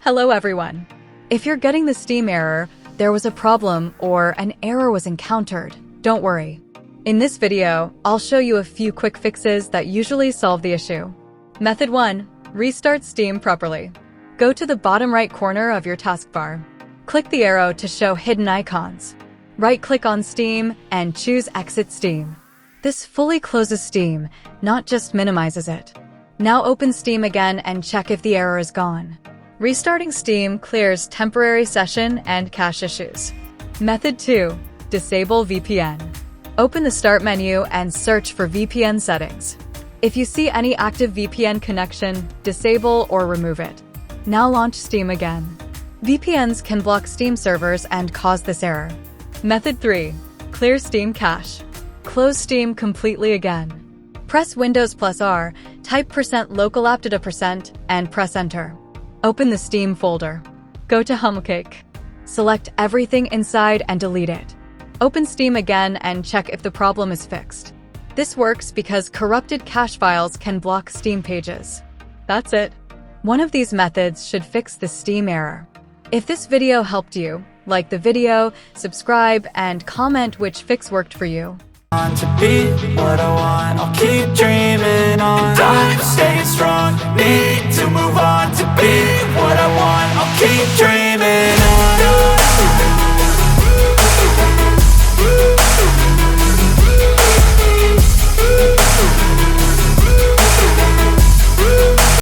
Hello everyone. If you're getting the Steam error, there was a problem or an error was encountered, don't worry. In this video, I'll show you a few quick fixes that usually solve the issue. Method 1. Restart Steam properly. Go to the bottom right corner of your taskbar. Click the arrow to show hidden icons. Right-click on Steam and choose Exit Steam. This fully closes Steam, not just minimizes it. Now open Steam again and check if the error is gone. Restarting Steam clears temporary session and cache issues. Method 2. Disable VPN. Open the Start menu and search for VPN settings. If you see any active VPN connection, disable or remove it. Now launch Steam again. VPNs can block Steam servers and cause this error. Method 3. Clear Steam cache. Close Steam completely again. Press Windows plus R, type %localappdata% and press Enter. Open the Steam folder. Go to HomeCake. Select everything inside and delete it. Open Steam again and check if the problem is fixed. This works because corrupted cache files can block Steam pages. That's it. One of these methods should fix the Steam error. If this video helped you, like the video, subscribe, and comment which fix worked for you. To be what I want, I'll keep dreaming on, and I'm staying strong, need to move on. To be what I want, I'll keep dreaming